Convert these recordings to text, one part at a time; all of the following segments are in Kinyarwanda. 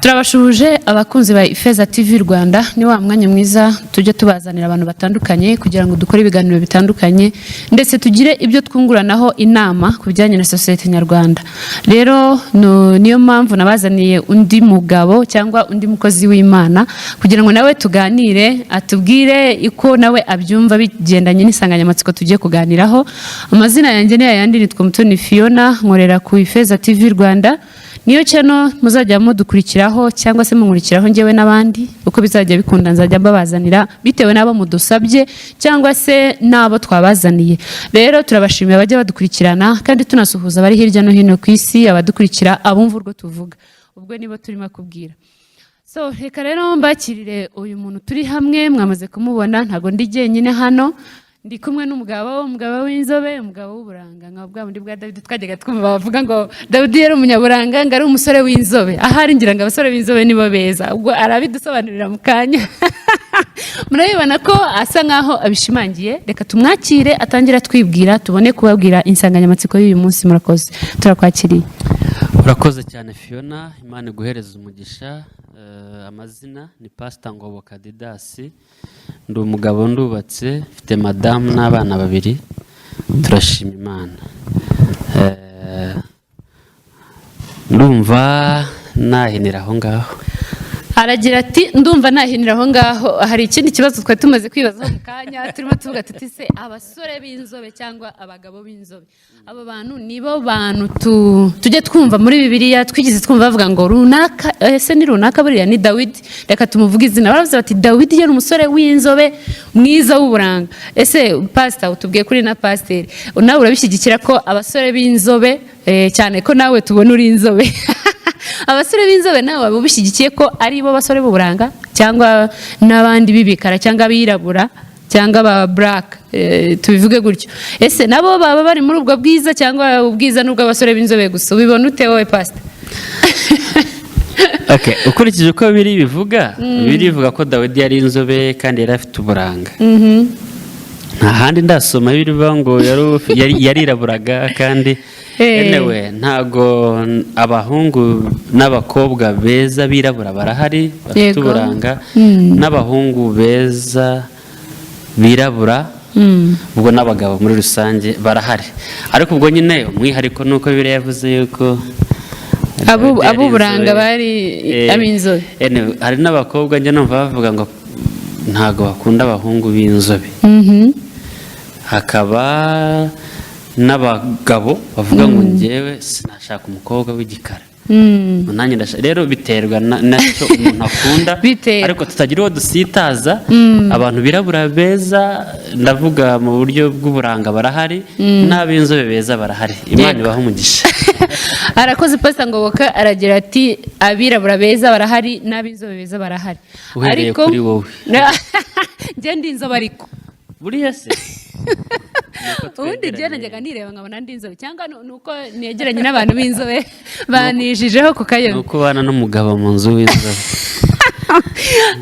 Turabashuhuje abakunzi ba Ifeza TV Rwanda, ni wa mwanya mwiza tujye tubazanira abantu batandukanye kugira ngo dukore ibiganiro bitandukanye ndetse tugire ibyo twunguranaho inama ku bijyanye na societe nyarwanda. Rero niyo mpamvu nabazaniye undi mugabo cyangwa undi mukozi w'Imana kugira ngo nawe tuganire, atubwire iko nawe abyumva bigendanye n'isanganyamatsiko tugiye kuganiraho. Amazina yanjye ni yayandi, nitwa Mutoni Fiona, nkorera ku Ifeza TV Rwanda. Niyo channel muzajya mudukurikiraho cyangwa se munkurikiraho ngewe n'abandi uko bizajya bikunda, nzajya mbabazanira bitewe n'abo mudusabye cyangwa se n'abo twabazaniye. Rero turabashimiye abajya badukurikirana kandi tunasuhuza bari hirya no hino ku isi, abadukurikira abumva urwo tuvuga, ubwo nibo turimo kubwira. So reka rero mbakirire uyu muntu turi hamwe, mwamaze kumubona, ntago ndi jyenyine hano, ndi kumwe n'umugabo w'inzobe, umugabo w'uburanga nka bwa bundi bwa David twajyaga twumva bavuga ngo David yari umunyaburanga, ngari umusore w'inzobe. Ahari ngira ngo abasore b'inzobe nibo beza, ubwo arabidusobanurira mu kanya. Murabibona ko asa nkaho abishimangiye. Reka tumwakire atangira twibwira, tubone kubabwira insanganyamatsiko y'uyu munsi. Murakoze, turakwakiriye. Urakoze cyane Fiona, Imana iguhereza umugisha. Amazina ni Pastor Ngoboka Didasi, ndi umugabo ndubatse, mfite madamu n'abana babiri, turashima Imana. Ndumva nahinira aho ngaho. Aragira ati ndumva nahinira aho ngaho. Hari ikindi kibazo twa tumaze kwibaza mu kanya, turimo tuvuga tuti se abasore b'inzobe cyangwa abagabo b'inzobe, abo bantu nibo bantu tujye twumva muri Bibiliya twigize twumva bavuga ngo runaka, ese ni runaka buriya ni David, reka tumuvuge izina. Baravuze bati David yari umusore w'inzobe mwiza w'uburanga. Ese pastor utubwiye kuri na pasteur, nawe urabishyigikira ko abasore b'inzobe cyane ko nawe tubona uri inzobe abasore b'inzobe nawe babishyigikiye ko ari bo basore b'uburanga cyangwa n'abandi bibikara cyangwa birabura cyangwa ba black, tubivuge gutyo? Ese nabo baba bari muri ubwo bwiza cyangwa ubwiza n'ubwo abasore b'inzobe gusa? Ubibona ute wowe pastor? Okay, ukurikije uko biri bivuga, birivuga ko David yari inzobe kandi yari afite uburanga. Nta handi ndasoma birivuga ngo yariraburaga kandi anyway, ntago abahungu n'abakobwa beza birabura barahari bafite uburanga, n'abahungu beza birabura, ubwo n'abagabo muri rusange barahari. Ariko ubwo nyine umwihariko nuko Bibiliya yavuze yuko abo buranga bari ab'inzobe. Hari n'abakobwa njye numva bavuga ngo ntago bakunda abahungu b'inzobe. Hakaba n'abagabo bavuga ngo njyewe sinashaka umukobwa w'igikara. Nanjye rero biterwa nacyo umuntu akunda, ariko tutagira uwo dusitaza. Abantu birabura beza, ndavuga mu buryo bw'uburanga barahari, n'ab'inzobe beza barahari. Imana ibaha umugisha. Arakoze Pastor Ngoboka, aragira ati abirabura beza barahari n'ab'inzobe beza barahari. Ariko kuri wowe njye ndi inzobe ariko buriya se ubundi njye najyaga nireba nkabona ndi inzobe, cyangwa nuko negeranye n'abantu b'inzobe banijijeho ku kayobe, nuko bana n'umugabo mu nzu w'inzobe.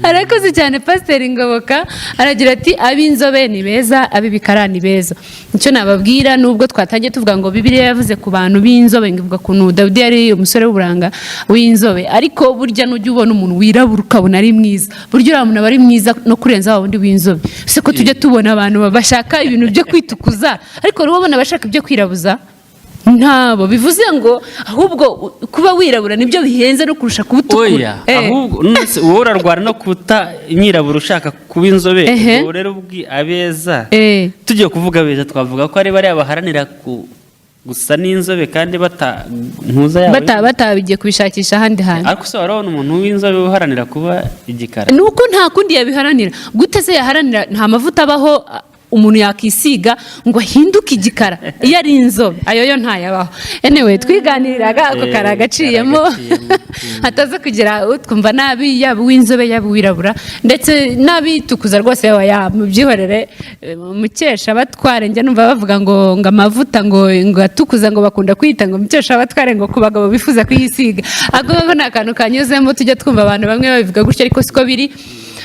Arakoze cyane Pastor Ngoboka, aragira ati ab'inzobe ni beza, ab'ibikara ni beza. Icyo nababwira, nubwo twatangiye tuvuga ngo Bibiliya yavuze ku bantu b'inzobe, ngivuga kuntu David yari umusore w'uburanga w'inzobe, ariko burya n'ujya ubona umuntu wirabura ukabona ari mwiza, burya uriya muntu aba ari mwiza no kurenza wa wundi w'inzobe. Se ko tujya tubona abantu bashaka ibintu byo kwitukuza, ariko urabona bashaka ibyo kwirabuza ntabo. Bivuze ngo ahubwo kuba wirabura nibyo bihenze no kurusha kubutukura. Ahubwo wowe urarwara no kuta nyirabura ushaka kuba inzobe. Ubu rero abeza tugiye kuvuga beza, twavuga ko ari bari abaharanira gusa n'inzobe kandi batabigiye kubishakisha ahandi hantu. Ariko se warabona umuntu w'inzobe uharanira kuba igikara? Nuko nta kundi yabiharanira. Gute se yaharanira? Nta mavuta abaho umuntu yakisiga ngo ahinduke igikara iyo ari inzobe, ayo yo ntayabaho. Anyway, twiganiriraga ako karagaciyemo hataza kugira utwumva nabi, yaba uw'inzobe yaba uwirabura, ndetse n'abitukuza rwose mubyihorere. Mukesha batware njye numva bavuga ngo amavuta ngo atukuza ngo bakunda kwita ngo mukesha batware ngo ku bagabo bifuza kuyisiga. Ako ni akantu kanyuzemo tujya twumva abantu bamwe babivuga gutyo, ariko siko biri.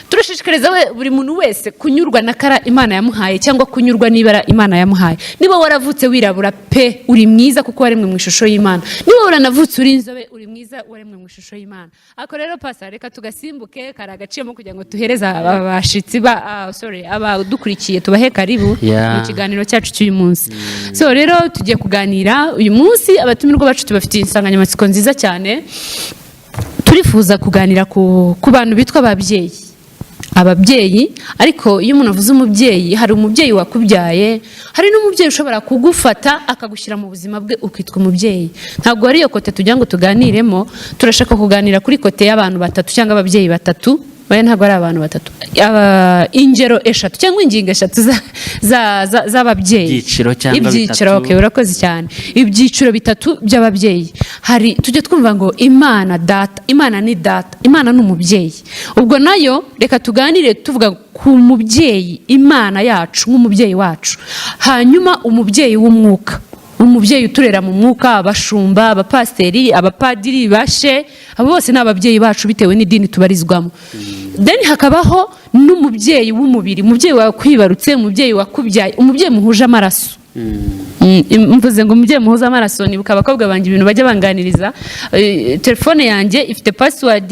turashishikariza buri muntu wese kunyurwa na kara Imana yamuhaye cyangwa kunyurwa n'ibara Imana yamuhaye. Niba waravutse wirabura pe uri mwiza kuko waremwe mu ishusho y'Imana. Niba waranavutse uri inzobe uri mwiza waremwe mu ishusho y'Imana. Ako rero pasa reka tugasimbuke karagaciyemo kugira ngo tuhereza abashitsi abadukurikiye tubahe karibu mu kiganiro cyacu cy'uyu munsi. So rero tugiye kuganira uyu munsi abatumirwa bacu tubafitiye insanganyamatsiko nziza cyane. Turifuza kuganira ku bantu bitwa ababyeyi, ariko iyo umuntu avuze umubyeyi hari umubyeyi wakubyaye, hari n'umubyeyi ushobora kugufata akagushyira mu buzima bwe ukitwa umubyeyi. Ntabwo ari iyo kote tugira ngo tuganiremo, turashaka kuganira kuri kote y'abantu batatu cyangwa ababyeyi batatu. Baya ntabwo ari abantu batatu, ingero eshatu cyangwa ingingo eshatu z'ababyeyi, ibyiciro. Okay, urakoze cyane. Ibyiciro bitatu by'ababyeyi. Hari tujye twumva ngo Imana data, Imana ni data, Imana ni umubyeyi. Ubwo nayo reka tuganire tuvuga ku mubyeyi Imana yacu nk'umubyeyi wacu, hanyuma umubyeyi w'umwuka, umubyeyi uturera mu mwuka, abashumba, abapasiteri, abapadiri, bashe, abo bose ni ababyeyi bacu bitewe n'idini tubarizwamo. Then hakabaho n'umubyeyi w'umubiri, umubyeyi wakwibarutse, umubyeyi wakubyaye, umubyeyi muhuje amaraso. Mvuze ngo umubyeyi muhuza amaraso, nibuka abakobwa banjye ibintu bajya banganiriza. Telefone yanjye ifite password,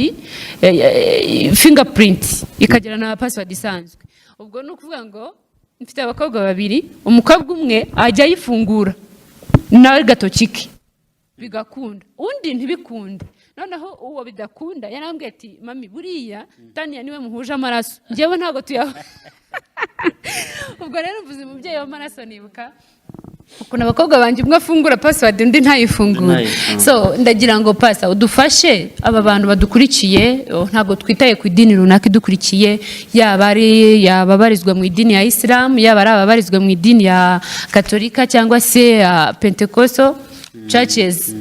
fingerprint, ikagira na password isanzwe. Ubwo ni ukuvuga ngo mfite abakobwa babiri, umukobwa umwe ajya yifungura nawe gatoki ke bigakunda, undi ntibikunde. Noneho uwo bidakunda yarambwiye ati mami buriya Tania niwe muhuje amaraso, njyewe ntago tuyaho. Ubwo rero mvuze umubyeyi w'amaraso, nibuka ukuntu abakobwa banjye umwe afungura password undi ntayifungura. So ndagira ngo pasa udufashe aba bantu badukurikiye, ntago twitaye ku idini runaka idukurikiye, yaba barizwa mu idini ya Islam, yaba ari ababarizwa mu idini ya Katolika cyangwa se ya Pentecostal churches.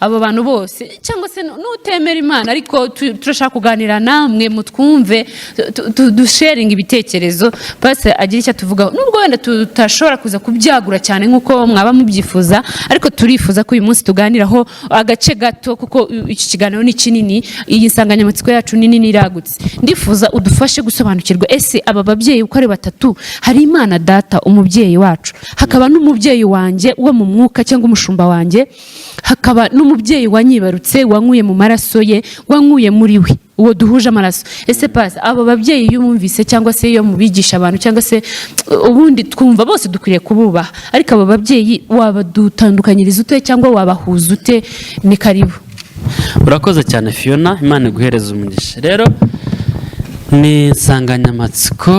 Abo bantu bose cyangwa se n'utemera Imana, ariko turashaka kuganira namwe mutwumve, dusharing ibitekerezo, pase agira icyo tuvuga. Nubwo wenda tutashobora kuza kubyagura cyane nkuko mwaba mubyifuza, ariko turifuza ko uyu munsi tuganiraho agace gato kuko iki kiganiro ni kinini, iyi nsanganyamatsiko yacu ni nini iragutse. Ndifuza udufashe gusobanukirwa ese aba babyeyi uko ari batatu, hari Imana data umubyeyi wacu, hakaba n'umubyeyi wanjye wo mu mwuka cyangwa umushumba wanjye, hakaba n'umubyeyi wanyibarutse wankuye mu maraso ye, wankuye muri we, uwo duhuje amaraso. Ese pasa abo babyeyi iyo mwumvise cyangwa se iyo mubigisha abantu cyangwa se ubundi twumva bose dukwiriye kububaha, ariko abo babyeyi wabadutandukanyiriza ute cyangwa wabahuza ute? Ni karibu. Urakoze cyane Fiona, Imana iguhereza umugisha. Rero ni insanganyamatsiko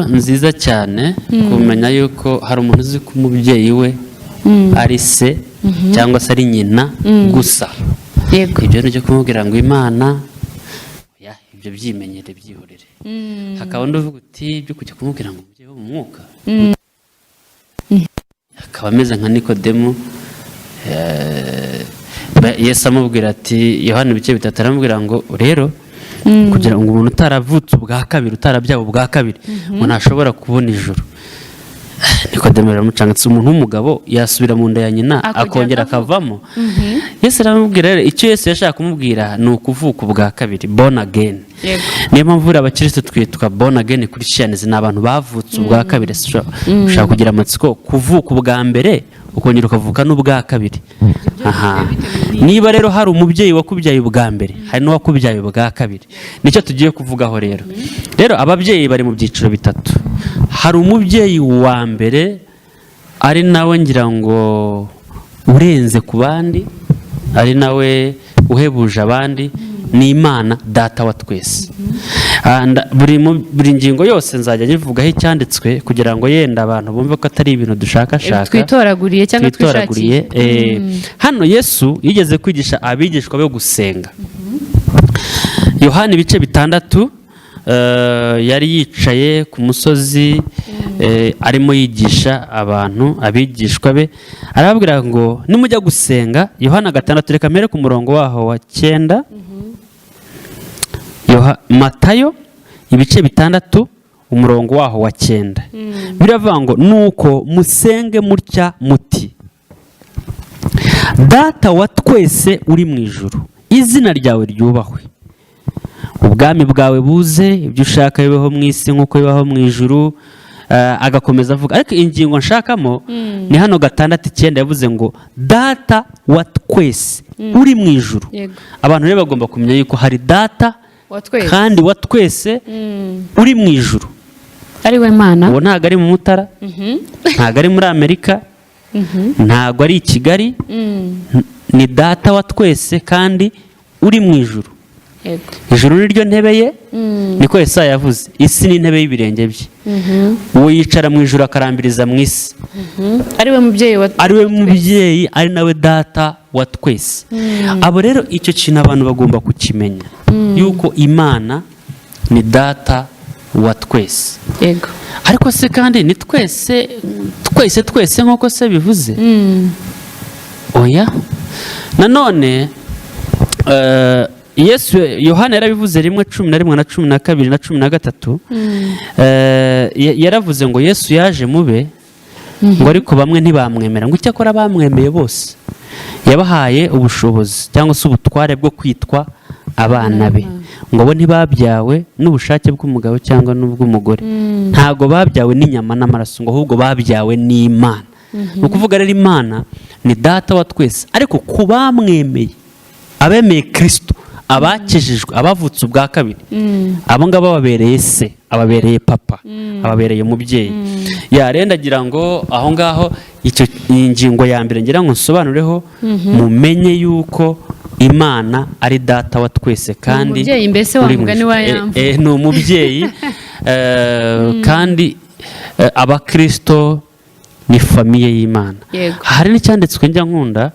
nziza cyane kumenya yuko hari umuntu uzi ko umubyeyi we ari se cyangwa se ari nyina gusa. Ibyo nibyo kumubwira ngo Imana ibyo byimenyere byihorere. Hakaba undi uvuga uti byo kujya kumubwira ngo umubyeyi wo mu mwuka, akaba ameze nka Nikodemu. Yesu amubwira ati, Yohana ibice bitatu aramubwira ngo rero kugira ngo umuntu utaravutse ubwa kabiri, utarabyawe ubwa kabiri, umuntu ashobora kubona ijuru. Nikodemu aramucangatse, umuntu w'umugabo yasubira mu nda ya nyina akongera akavamo. Yesu aramubwira rero icyo Yesu yashaka kumubwira ni ukuvuka ubwa kabiri, born again. Niyo mpamvu abakristo twitwa born again Christians, ni abantu bavutse ubwa kabiri. Ushaka kugira amatsiko kuvuka ubwa mbere ukongera ukavuka n'ubwa kabiri. Niba rero hari umubyeyi wakubyaye ubwa mbere, hari n'uwakubyaye ubwa kabiri, nicyo tugiye kuvugaho rero. Rero ababyeyi bari mu byiciro bitatu. Hari umubyeyi wa mbere ari nawe ngira ngo urenze ku bandi, ari nawe uhebuje abandi, ni Imana data wa twese. Buri ngingo yose nzajya nyivugaho icyanditswe kugira ngo yenda abantu bumve ko atari ibintu dushakashaka, twitoraguriye cyangwa twishakiye. Hano Yesu yigeze kwigisha abigishwa be gusenga. Yohana ibice 6 yari yicaye ku musozi arimo yigisha abantu, abigishwa be arababwira ngo nimujya gusenga. Yohana 6 reka mere ku murongo waho wa 9. Matayo ibice 6 umurongo waho wa 9 biravuga ngo nuko musenge mutya muti, Data wa twese uri mu ijuru, izina ryawe ryubahwe, ubwami bwawe buze, ibyo ushaka bibeho mu isi nk'uko bibaho mu ijuru. Agakomeza avuga, ariko ingingo nshakamo ni hano 6:9 yavuze ngo data wa twese uri mu ijuru. Abantu rero bagomba kumenya yuko hari data kandi wa twese uri mu ijuru, ari we Mana. uwo ntabwo ari mu Mutara, ntabwo ari muri Amerika, ntabwo ari i Kigali, ni data wa twese kandi uri mu ijuru. Ijuru ni ryo ntebe ye, niko Yesaya yavuze, isi ni intebe y'ibirenge bye. Uwo yicara mu ijuru akarambiriza mu isi, ari we mubyeyi, ari nawe data wa twese. Abo rero icyo kintu abantu bagomba kukimenya, yuko Imana ni data wa twese. Ariko se kandi ni twese nk'uko se bivuze? Oya. Nanone Yesu, Yohana yarabivuze 1:11 na 12 na 13, yaravuze ngo Yesu yaje mube, ngo ariko bamwe ntibamwemera, ngo icyakora bamwemeye bose yabahaye ubushobozi cyangwa se ubutware bwo kwitwa abana be, ngo bo ntibabyawe n'ubushake bw'umugabo cyangwa n'ubw'umugore, ntago babyawe n'inyama n'amaraso, ngo ahubwo babyawe n'Imana. Ni ukuvuga rero Imana ni data wa twese, ariko ku bamwemeye, abemeye Kristo, abakijijwe, abavutse ubwa kabiri, abo ngabo babereye se, ababereye papa, ababereye umubyeyi. Rero ndagira ngo aho ngaho icyo ingingo ya mbere ngira ngo nsobanureho, mumenye yuko Imana ari data wa twese kandi umubyeyi, mbese wa mugani wa Yambo, ni umubyeyi kandi abakristo ni famiye y'Imana. Hari n'icyanditswe njya nkunda,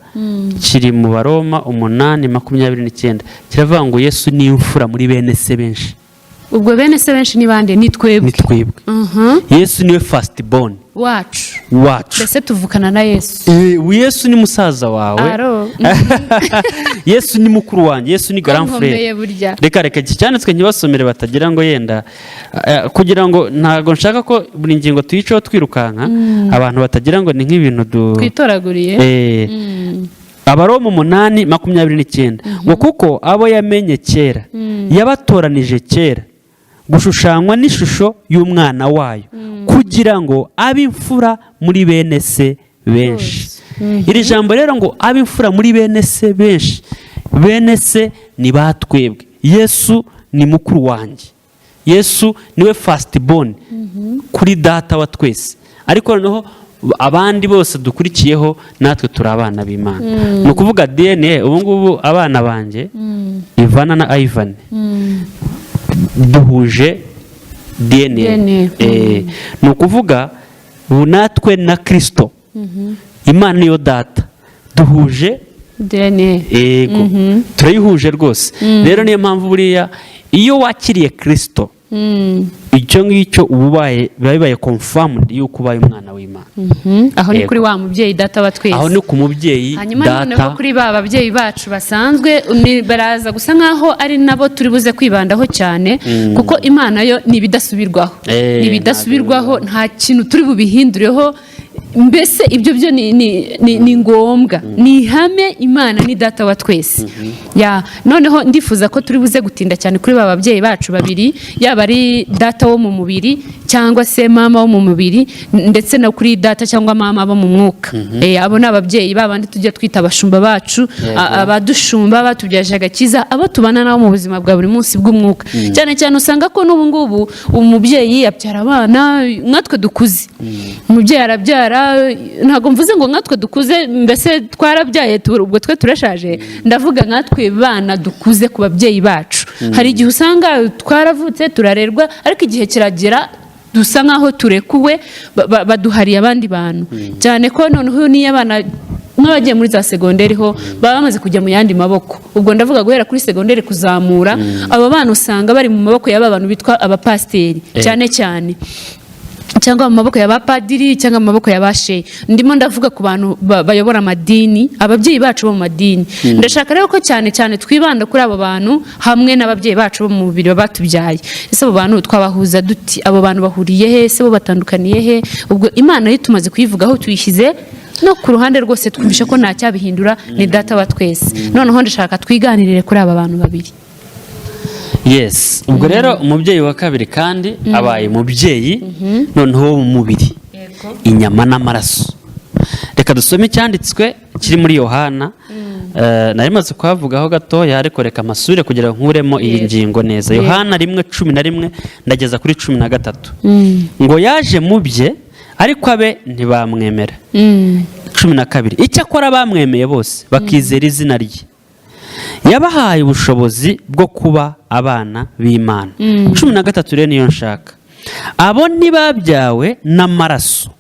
kiri mu Baroma 8:29, kiravuga ngo Yesu ni imfura muri bene se benshi. Ubwo bene se benshi ni bande? Ni twebwe. Yesu niwe first born wacu. Mbese tuvukana na Yesu. Yesu ni musaza wawe. Yesu ni mukuru wanjye, Yesu ni grand frère. Reka iki cyanditswe nkibasomere batagira ngo yenda kugira ngo ntago nshaka ko buri ngingo tuyiceho twirukanka, abantu batagira ngo ni nk'ibintu twitoraguriye. Abaroma 8:29, ngo kuko abo yamenye kera yabatoranije kera gushushanywa n'ishusho y'umwana wayo, kugira ngo abe imfura muri bene se benshi. Iri jambo rero ngo abe imfura muri bene se benshi, bene se ni batwebwe. Yesu ni mukuru wanjye, Yesu niwe first born kuri data wa twese, ariko noneho abandi bose dukurikiyeho natwe turi abana b'Imana. Ni ukuvuga DNA, ubu ngubu abana banjye Ivana na Ivan duhuje DNA. Ni ukuvuga natwe na Kristo, Imana niyo data, duhuje DNA. Turayihuje rwose. Rero niyo mpamvu buriya iyo wakiriye Kristo, icyo ngicyo bibaye confirmed yuko ubaye umwana w'Imana. Aho ni kuri wa mubyeyi data wa twese. Aho ni ku mubyeyi data. Hanyuma noneho kuri ba babyeyi bacu basanzwe baraza gusa nkaho ari nabo turi buze kwibandaho cyane, kuko Imana yo ni ibidasubirwaho, nta kintu turi bubihindureho. Mbese ibyo byo ni ngombwa, ni ihame. Imana ni data wa twese. Noneho ndifuza ko turi buze gutinda cyane kuri ba babyeyi bacu babiri, yaba ari data wo mu mubiri cyangwa se mama wo mu mubiri, ndetse no kuri data cyangwa mama bo mu mwuka. Abo ni ababyeyi babandi tujya twita abashumba bacu, abadushumba batubyaje agakiza, abo tubana nabo mu buzima bwa buri munsi bw'umwuka. Cyane cyane usanga ko n'ubu ngubu umubyeyi abyara abana nkatwe dukuze. Umubyeyi arabyara, ntabwo mvuze ngo nkatwe dukuze mbese twarabyaye ubwo twe turashaje, ndavuga nkatwe bana dukuze ku babyeyi bacu. Hari igihe usanga twaravutse turarerwa, ariko igihe kiragera dusa nkaho turekuwe, baduhariye abandi bantu. Cyane ko noneho niyo abana nk'abagiye muri za segonderi ho baba bamaze kujya mu yandi maboko. Ubwo ndavuga guhera kuri segonderi kuzamura, abo bana usanga bari mu maboko y'aba bantu bitwa abapasiteri cyane cyane, cyangwa mu maboko y'abapadiri cyangwa mu maboko y'abasheyi. Ndimo ndavuga ku bantu bayobora amadini, ababyeyi bacu bo mu madini. Ndashaka rero ko cyane cyane twibanda kuri abo bantu hamwe n'ababyeyi bacu bo mu mubiri batubyaye. Ese abo bantu twabahuza duti? Abo bantu bahuriye he? Ese bo batandukaniye he? Ubwo Imana yo tumaze kuyivugaho, tuyishyize no ku ruhande rwose, twumvishe ko nta cyabihindura, ni data wa twese. Noneho ndashaka twiganirire kuri aba bantu babiri. yes ubwo rero umubyeyi wa kabiri kandi abaye umubyeyi noneho w'umubiri inyama n'amaraso. Reka dusome icyanditswe kiri muri Yohana, nari maze kuhavugaho gatoya ariko reka amasure kugira ngo nkuremo iyi ngingo neza. Yohana 1:11 ndageza kuri 13 ngo yaje mu bye ariko abe ntibamwemera. 12 icyakora bamwemeye bose bakizera izina rye, yabahaye ubushobozi bwo kuba abana b'Imana. 13 rero niyo nshaka. Abo ntibabyawe n'amaraso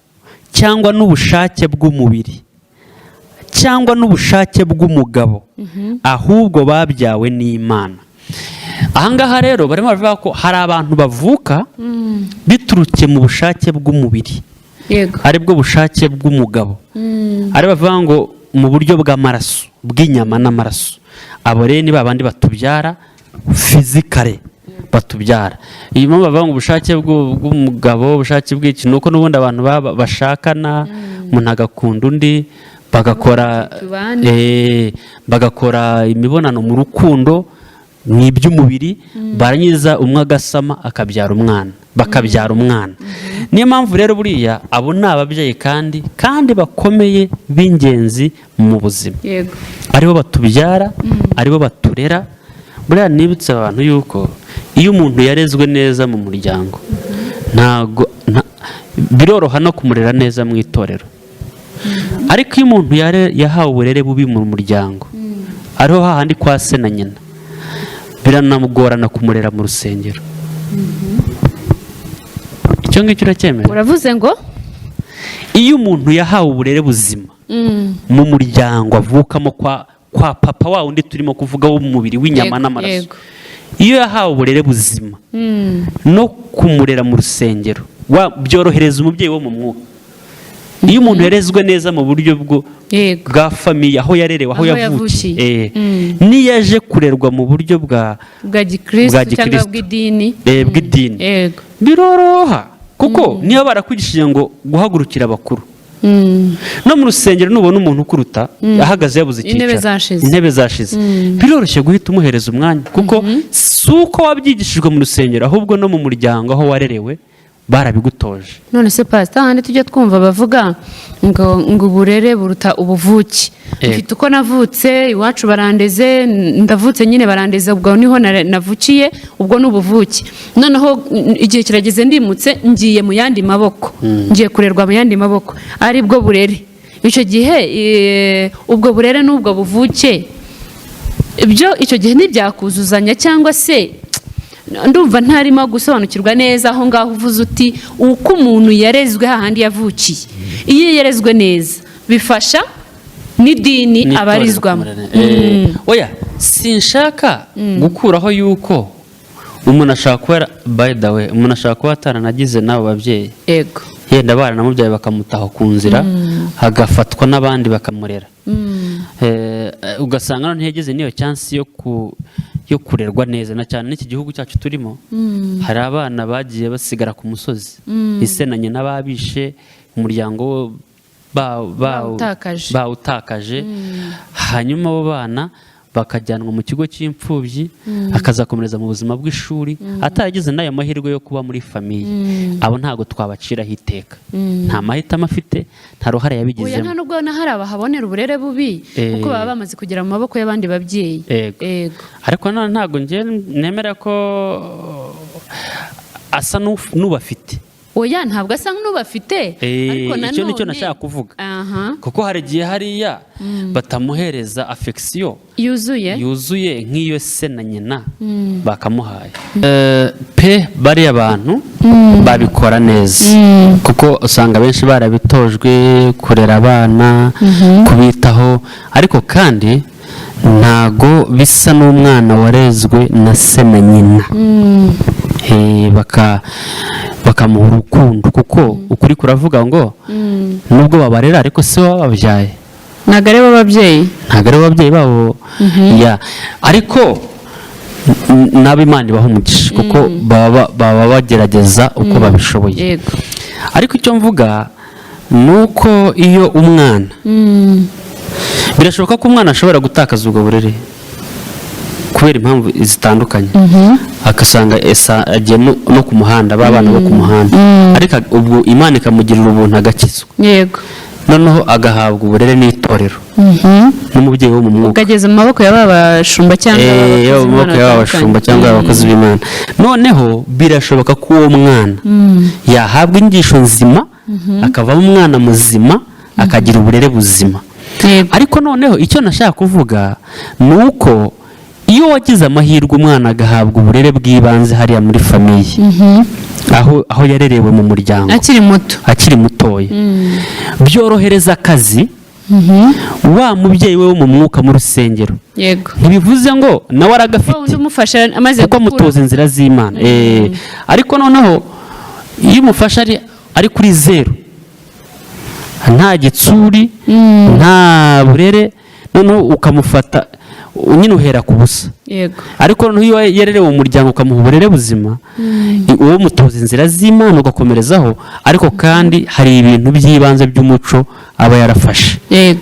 cyangwa n'ubushake bw'umubiri cyangwa n'ubushake bw'umugabo, ahubwo babyawe n'Imana. Ahangaha rero barimo bavuga ko hari abantu bavuka bituruke mu bushake bw'umubiri, aribwo bushake bw'umugabo, ari bavuga ngo mu buryo bw'amaraso, bw'inyama n'amaraso. Abo rero ni babandi batubyara fizikare, batubyara. Iyo mpamvu bavuga ngo ubushake bw'umugabo, ubushake bw'iki, nuko n'ubundi abantu bagashakana, umuntu agakunda undi, bagakora imibonano mu rukundo n'iby'umubiri, barangiza umwe agasama akabyara umwana, bakabyara umwana. Niyo mpamvu rero buriya abo ni ababyeyi kandi bakomeye b'ingenzi mu buzima, aribo batubyara, aribo baturera. Buriya nibutse abantu yuko iyo umuntu yarezwe neza mu muryango, biroroha no kumurera neza mu itorero. Ariko iyo umuntu yahawe uburere bubi mu muryango, ariho hahandi kwa se na nyina, biranamugorana kumurera mu rusengero. Icyo ngicyo uracyemera? Uravuze ngo iyo umuntu yahawe uburere buzima mu muryango avukamo kwa papa wa undi turimo kuvuga w'umubiri w'inyama n'amaraso, iyo yahawe uburere buzima no kumurera mu rusengero byorohereza umubyeyi wo mu mwuka. Iyo umuntu yarezwe neza mu buryo bwa famiye, aho yarerewe, aho yavukiye, niyo yaje kurerwa mu buryo bwa Gikristo cyangwa bw'idini, biroroha kuko niyo barakwigishije ngo guhagurukira abakuru. No mu rusengero nubona umuntu ukuruta ahagaze yabuze icyicaro, intebe zashize, biroroshye guhita umuhereza umwanya kuko si uko wabyigishijwe mu rusengero, ahubwo no mu muryango aho warerewe barabigutoje. None se pastor, handi tujye twumva bavuga ngo uburere buruta ubuvuke. Mfite uko navutse, iwacu barandeze, ndavutse nyine barandeze, ubwo niho navukiye, ubwo n'ubuvuke. Noneho igihe kirageze ndimutse, ngiye mu yandi maboko, ngiye kurerwa mu yandi maboko, ari bwo burere. Icyo gihe ubwo burere n'ubwo buvuke, ibyo icyo gihe ntibyakuzuzanya, cyangwa se ndumva ntarimo gusobanukirwa neza aho ngaho uvuze uti uko umuntu yarezwe hahandi yavukiye. Iyo yarezwe neza bifasha n'idini abarizwamo. Oya, sinshaka gukuraho yuko umuntu ashaka kuba, by the way, umuntu ashaka kuba ataranagize n'abo babyeyi, yenda baranamubyaye bakamutaho ku nzira, hagafatwa n'abandi bakamurera, ugasanga ntiyageze n'iyo chance yo kurerwa neza. Na cyane n'iki gihugu cyacu turimo, hari abana bagiye basigara ku musozi, ise na nyina babishe, umuryango bawutakaje, hanyuma abo bana bakajyanwa mu kigo cy'imfubyi, akazakomereza mu buzima bw'ishuri ataragize n'ayo mahirwe yo kuba muri famiye. Abo ntago twabaciraho iteka, nta mahitamo afite, nta ruhare yabigizemo. Oya, nta nubwo hari abahabonera uburere bubi kuko baba bamaze kugera mu maboko y'abandi babyeyi. Ariko ntago njye nemera ko asa n'ubafite. Oya, ntabwo asa n'ubafite, ariko nanone icyo nicyo nashaka kuvuga. Kuko hari igihe hariya batamuhereza affection yuzuye nk'iyo se na nyina bakamuhaye. Bariya abantu babikora neza kuko usanga benshi barabitojwe kurera abana, kubitaho, ariko kandi ntago bisa n'umwana warezwe na se na nyina. Bakamuha urukundo kuko ukuri kuravuga ngo nubwo babarera ariko se wababyaye ntabwo ari bo babyeyi babo. Ariko nabo Imana ibaha umugisha kuko baba bagerageza uko babishoboye. Ariko icyo mvuga ni uko iyo umwana, birashoboka ko umwana ashobora gutakaza ubwo burere, kubera impamvu zitandukanye agasanga agiye no ku muhanda b'abana bo ku muhanda ariko ubwo Imana ikamugirira ubuntu agakizwa yego noneho agahabwa uburere n'itorero n'umubyeyi wo mu mwuka ukageza mu maboko y'abashumba cyangwa abakozi b'Imana noneho birashoboka ko uwo mwana yahabwa inyigisho nzima akavamo umwana muzima akagira uburere buzima ariko noneho icyo nashaka kuvuga ni uko iyo wagize amahirwe umwana agahabwa uburere bw'ibanze hariya muri famiye aho yarerewe mu muryango akiri mutoya byorohereza akazi wa mubyeyi we wo mu mwuka mu rusengero ntibivuze ngo nawe aragafite kuko amutoza inzira z'Imana ariko noneho iyo umufasha ari kuri zero nta gitsuri nta burere noneho ukamufata nyine uhera ku busa ariko noneho iyo yarerewe mu muryango ukamuha uburere buzima uwo mutoza inzira z'Imana ugakomerezaho ariko kandi hari ibintu by'ibanze by'umuco aba yarafashe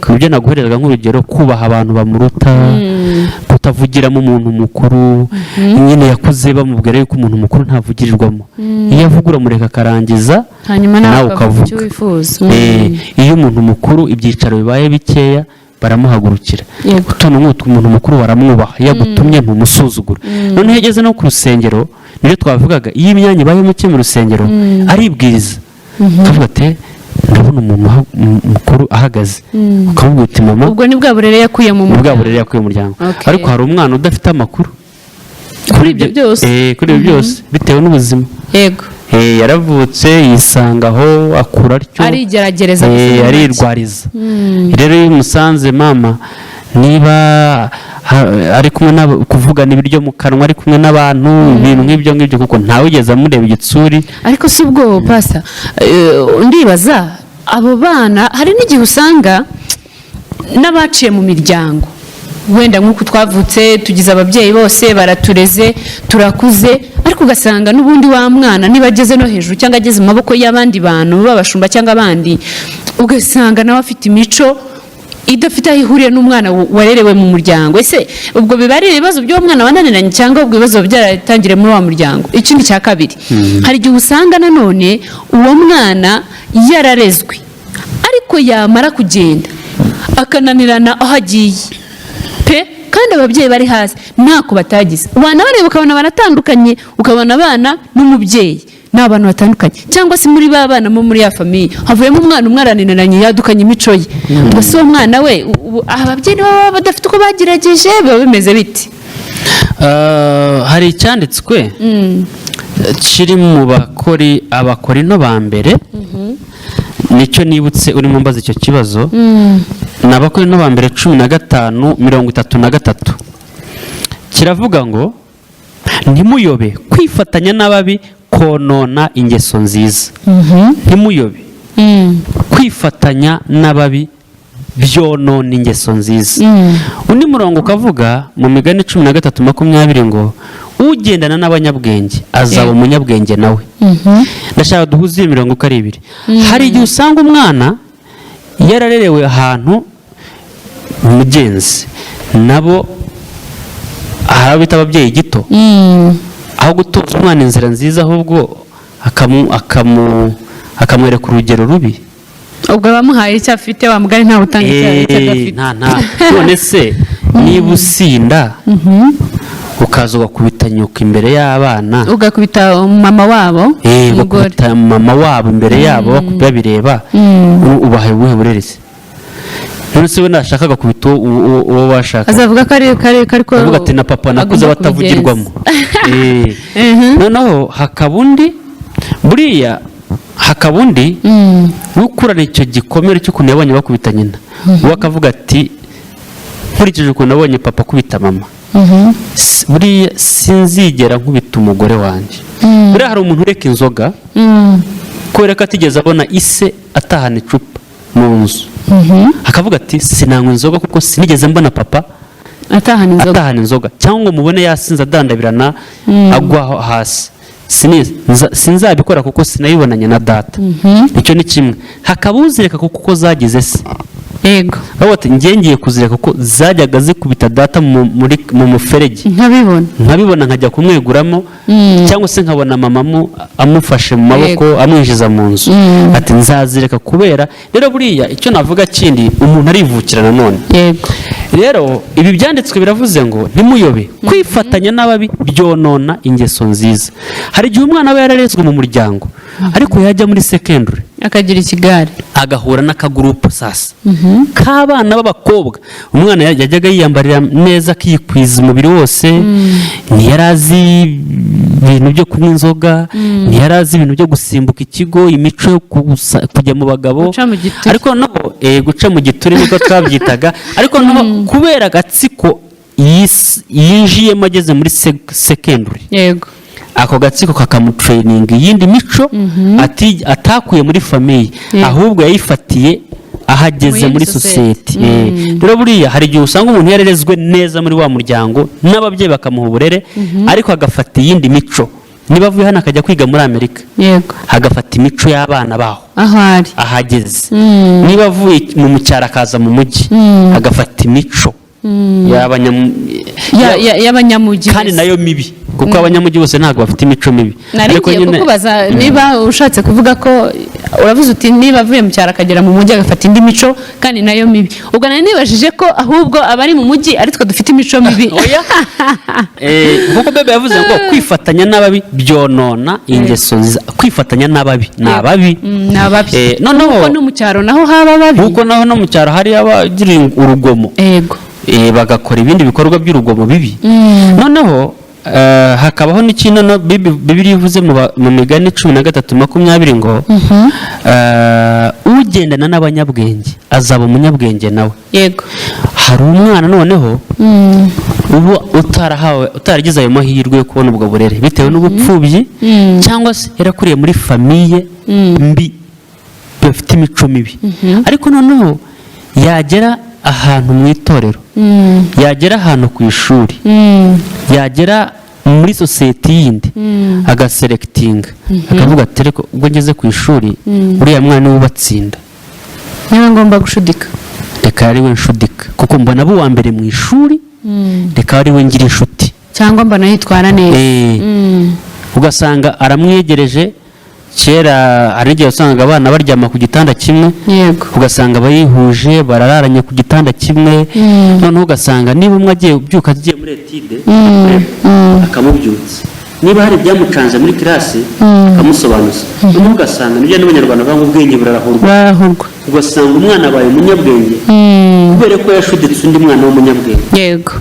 nibyo naguhereza nk'urugero kubaha abantu bamuruta kutavugiramo umuntu mukuru nyine yakuze bamubwira yuko umuntu mukuru ntavugirirwamo iyo avuga uramureka akarangiza nawe ukavuga iyo umuntu mukuru ibyicaro bibaye bikeya baramuhagurukira gutonda umuntu mukuru baramwubaha iyo agutumye ntumusuzugura noneho iyo ageze no ku rusengero nibyo twavugaga iyo imyanya ibaye muke mu rusengero aribwiriza tuvuga ati ndabona umuntu mukuru ahagaze ukamubwira uti mama ubwo ni bwa burere yakuye mu muryango ariko hari umwana udafite amakuru kuri ibyo byose bitewe n'ubuzima yaravutse yisanga aho akura atyo arigerageza arirwariza rero iyo umusanze mama niba ari kumwe kuvugana ibiryo mu kanwa ari kumwe n'abantu ibintu nk'ibyo kuko ntawigeze amureba igitsuri ariko si ubwo pasa ndibaza abo bana hari n'igihe usanga n'abaciye mu miryango wenda nk'uko twavutse tugize ababyeyi bose baratureze turakuze ariko ugasanga n'ubundi wa mwana niba ageze no hejuru cyangwa ageze mu maboko y'abandi bantu b'abashumba cyangwa abandi ugasanga nawe afite imico idafite aho ihuriye n'umwana warerewe mu muryango ese ubwo biba ari ibibazo by'uwo mwana wananiranye cyangwa ubwo ibibazo byaratangiriye muri wa muryango ikindi cya kabiri hari igihe usanga nanone uwo mwana yararezwe ariko yamara kugenda akananirana aho agiye kandi ababyeyi bari hasi ntako batagize wanabareba ukabona baratandukanye ukabona abana n'umubyeyi ni abantu batandukanye cyangwa se muri ba bana bo muri ya famiye havuyemo umwana umwe arananiranye yadukanye imico ye gusa uwo mwana we ababyeyi baba badafite uko bagerageje biba bimeze biti hari icyanditswe kiri mu abakorino ba mbere nicyo nibutse urimo mbaza icyo kibazo ni abakorino ba mbere 15:33 kiravuga ngo ntimuyobe kwifatanya n'ababi konona ingeso nziza ntimuyobe kwifatanya n'ababi byonona ingeso nziza undi murongo ukavuga mu migani 13:20 ngo ugendana n'abanyabwenge azaba umunyabwenge nawe ndashaka duhuze iyo mirongo uko ari ibiri hari igihe usanga umwana yararerewe ahantu umugenzi nabo aha bita ababyeyi gito aho gutoza umwana inzira nziza ahubwo akamwereka urugero rubi ubwo bamuhaye icyo afite wa mugari ntawe utanga icyo adafite none se niba usinda ukaza ugakubita nyuka imbere y'abana ugakubita mama wabo ugakubita mama wabo imbere yabo babireba ubahaye ubuhe burerese none se we nashaka agakubita uwo washaka azavuga ko avuga ati na papa nakuze batavugirwamo noneho hakaba undi buriya hakaba undi ukurana icyo gikomere cy'ukuntu yabonye bakubita nyina uwo akavuga ati nkurikije ukuntu nabonye papa akubita mama buriya sinzigera nkubita umugore wanjye buriya hari umuntu ureka inzoga kubera ko atigeze abona ise atahana icupa mu nzu akavuga ati sinanywa inzoga kuko sinigeze mbona papa atahana inzoga cyangwa ngo mubone yasinze adandabirana agwa hasi sinzabikora kuko sinayibonanye na data icyo ni kimwe hakaba uzireka kuko zagize se yego bati ngiye kuzireka kuko zajyaga zikubita data mu muferege nkabibona nkajya kumweguramo cyangwa se nkabona mama amufashe mu maboko amwinjiza mu nzu ati nzazireka kubera rero buriya icyo navuga kindi umuntu arivukira nanone yego rero ibi byanditswe biravuze ngo ntimuyobe kwifatanya n'ababi byonona ingeso nziza. Hari igihe umwana aba yararezwe mu muryango ariko yajya muri secondary akagira ikigare agahura n'akagurupu sasa k'abana b'abakobwa. Umwana yajyaga yiyambarira neza akikwiza umubiri wose, ntiyarazi ibintu byo kunywa inzoga, ntiyarazi ibintu byo gusimbuka ikigo, imico yo kujya mu bagabo, ariko naho guca mu giture niko twabyitaga, ariko naho kubera agatsiko yinjiyemo ageze muri secondary, yego ako gatsiko kakamutraininga iyindi mico atakuye muri famiye, ahubwo yayifatiye ahageze muri society. Rero buriya hari igihe usanga umuntu yarerezwe neza muri wa muryango n'ababyeyi bakamuha uburere, ariko agafata iyindi mico. Niba avuye hano akajya kwiga muri Amerika, yego agafata imico y'abana baho ahageze. Niba avuye mu cyaro akaza mu mujyi, agafata imico y'abanyamujyi kandi nayo mibi, kuko abanyamujyi bose ntabwo bafite imico mibi. Ariko kukubaza niba ushatse kuvuga ko uravuze uti niba avuye mu cyaro akagera mu mujyi agafata indi mico kandi nayo mibi, ubwo nari nibajije ko ahubwo abari mu mujyi ari twe dufite imico mibi. Kuko bebe yavuze ngo kwifatanya n'ababi byonona ingeso nziza. Kwifatanya n'ababi ni ababi, noneho no mu cyaro naho haba ababi, kuko naho no mu cyaro hari abagira urugomo, yego bagakora ibindi bikorwa by'urugomo bibi. Noneho hakabaho n'ikintu Bibiliya ivuze mu migani 13:20 ngo ugendana n'abanyabwenge azaba umunyabwenge nawe. Yego hari umwana noneho ubu utaragize ayo mahirwe yo kubona ubwo burere bitewe n'ubupfubyi, cyangwa se yarakuriye muri famiye mbi bafite imico mibi, ariko noneho yagera ahantu mu itorero, yagera ahantu ku ishuri, yagera muri sosiyete yindi, agaselectinga akavuga ati reko ubwo ngeze ku ishuri uriya mwana ubatsinda niba ngomba gushudika, reka ari we nshudika kuko mbona abo wa mbere mu ishuri, reka ari we ngira inshuti, cyangwa mbona yitwara neza. Ugasanga aramwegereje. Kera hari igihe usangaga abana baryama ku gitanda kimwe, ugasanga bayihuje barararanye ku gitanda kimwe, noneho ugasanga niba umwe agiye ubyuka agiye muri etide akamubyutsa, niba hari ibyamucanze muri kirasi akamusobanuza, noneho ugasanga nibyo n'abanyarwanda bavuga ngo ubwenge burarahurwa, ugasanga umwana abaye umunyabwenge kubera ko yashuditse undi mwana w'umunyabwenge. Yego